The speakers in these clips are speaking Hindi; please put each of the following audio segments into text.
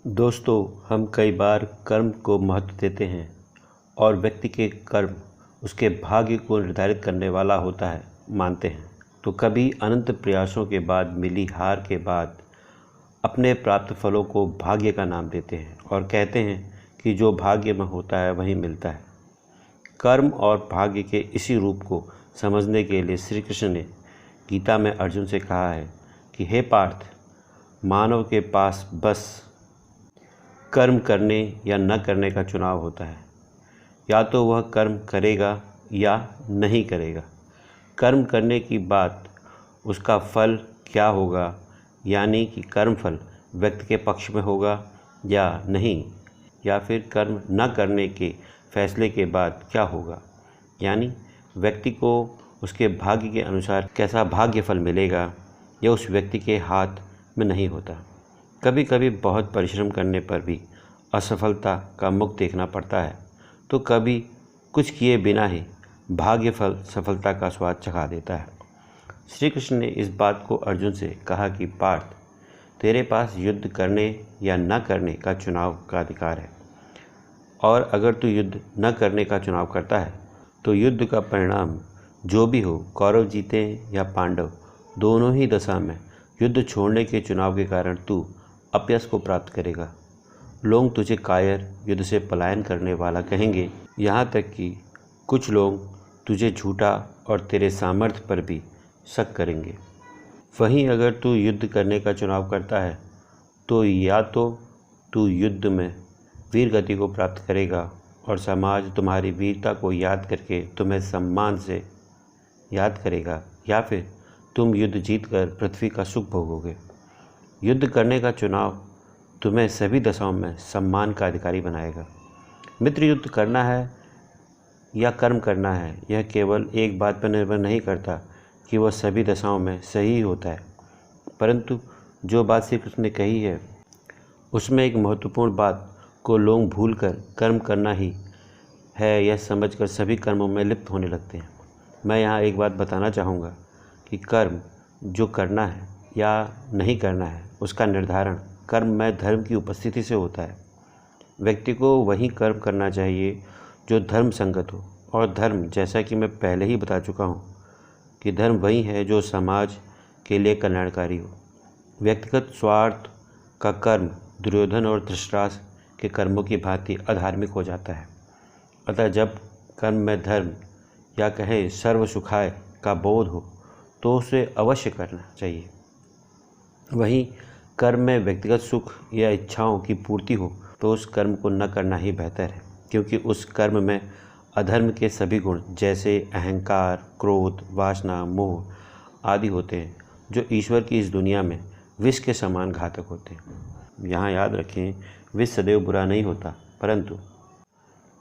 दोस्तों, हम कई बार कर्म को महत्व देते हैं और व्यक्ति के कर्म उसके भाग्य को निर्धारित करने वाला होता है मानते हैं। तो कभी अनंत प्रयासों के बाद मिली हार के बाद अपने प्राप्त फलों को भाग्य का नाम देते हैं और कहते हैं कि जो भाग्य में होता है वही मिलता है। कर्म और भाग्य के इसी रूप को समझने के लिए श्री कृष्ण ने गीता में अर्जुन से कहा है कि हे पार्थ, मानव के पास बस कर्म करने या न करने का चुनाव होता है। या तो वह कर्म करेगा या नहीं करेगा। कर्म करने की बात उसका फल क्या होगा, यानी कि कर्म फल व्यक्ति के पक्ष में होगा या नहीं, या फिर कर्म न करने के फैसले के बाद क्या होगा, यानी व्यक्ति को उसके भाग्य के अनुसार कैसा भाग्य फल मिलेगा, यह उस व्यक्ति के हाथ में नहीं होता। कभी कभी बहुत परिश्रम करने पर भी असफलता का मुख देखना पड़ता है, तो कभी कुछ किए बिना ही भाग्य फल सफलता का स्वाद चखा देता है। श्री कृष्ण ने इस बात को अर्जुन से कहा कि पार्थ, तेरे पास युद्ध करने या न करने का चुनाव का अधिकार है, और अगर तू युद्ध न करने का चुनाव करता है तो युद्ध का परिणाम जो भी हो, कौरव जीते या पांडव, दोनों ही दशा में युद्ध छोड़ने के चुनाव के कारण तू अपयश को प्राप्त करेगा। लोग तुझे कायर, युद्ध से पलायन करने वाला कहेंगे। यहाँ तक कि कुछ लोग तुझे झूठा और तेरे सामर्थ्य पर भी शक करेंगे। वहीं अगर तू युद्ध करने का चुनाव करता है तो या तो तू युद्ध में वीर गति को प्राप्त करेगा और समाज तुम्हारी वीरता को याद करके तुम्हें सम्मान से याद करेगा, या फिर तुम युद्ध जीतकर पृथ्वी का सुख भोगोगे। युद्ध करने का चुनाव तुम्हें सभी दशाओं में सम्मान का अधिकारी बनाएगा। मित्र, युद्ध करना है या कर्म करना है, यह केवल एक बात पर निर्भर नहीं करता कि वह सभी दशाओं में सही होता है, परंतु जो बात श्री कृष्ण ने कही है उसमें एक महत्वपूर्ण बात को लोग भूलकर कर्म करना ही है यह समझकर सभी कर्मों में लिप्त होने लगते हैं। मैं यहाँ एक बात बताना चाहूँगा कि कर्म जो करना है या नहीं करना है उसका निर्धारण कर्म में धर्म की उपस्थिति से होता है। व्यक्ति को वही कर्म करना चाहिए जो धर्म संगत हो, और धर्म, जैसा कि मैं पहले ही बता चुका हूँ कि धर्म वही है जो समाज के लिए कल्याणकारी हो। व्यक्तिगत स्वार्थ का कर्म दुर्योधन और धृतराष्ट्र के कर्मों की भांति अधार्मिक हो जाता है। अतः जब कर्म में धर्म या कहें सर्व सुखाय का बोध हो तो उसे अवश्य करना चाहिए। वहीं कर्म में व्यक्तिगत सुख या इच्छाओं की पूर्ति हो तो उस कर्म को न करना ही बेहतर है, क्योंकि उस कर्म में अधर्म के सभी गुण जैसे अहंकार, क्रोध, वासना, मोह आदि होते हैं, जो ईश्वर की इस दुनिया में विष के समान घातक होते हैं। यहाँ याद रखें, विष सदैव बुरा नहीं होता, परंतु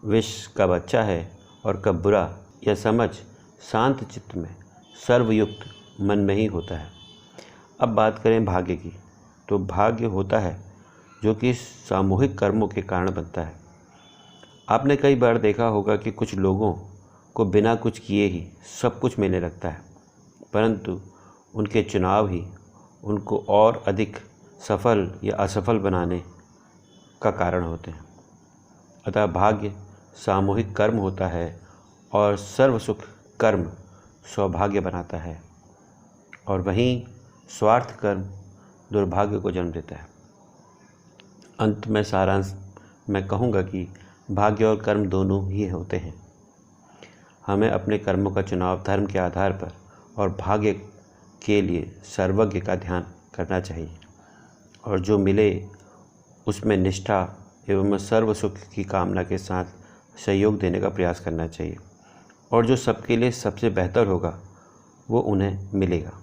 विष कब अच्छा है और कब बुरा, यह समझ शांत चित्त में सर्वयुक्त मन में ही होता है। अब बात करें भाग्य की, तो भाग्य होता है जो कि सामूहिक कर्मों के कारण बनता है। आपने कई बार देखा होगा कि कुछ लोगों को बिना कुछ किए ही सब कुछ मिलने लगता है, परंतु उनके चुनाव ही उनको और अधिक सफल या असफल बनाने का कारण होते हैं। अतः भाग्य सामूहिक कर्म होता है और सर्वसुख कर्म सौभाग्य बनाता है, और वहीं स्वार्थ कर्म दुर्भाग्य को जन्म देता है। अंत में सारांश मैं कहूँगा कि भाग्य और कर्म दोनों ही होते हैं। हमें अपने कर्मों का चुनाव धर्म के आधार पर और भाग्य के लिए सर्वज्ञ का ध्यान करना चाहिए, और जो मिले उसमें निष्ठा एवं सर्व सुख की कामना के साथ सहयोग देने का प्रयास करना चाहिए, और जो सबके लिए सबसे बेहतर होगा वो उन्हें मिलेगा।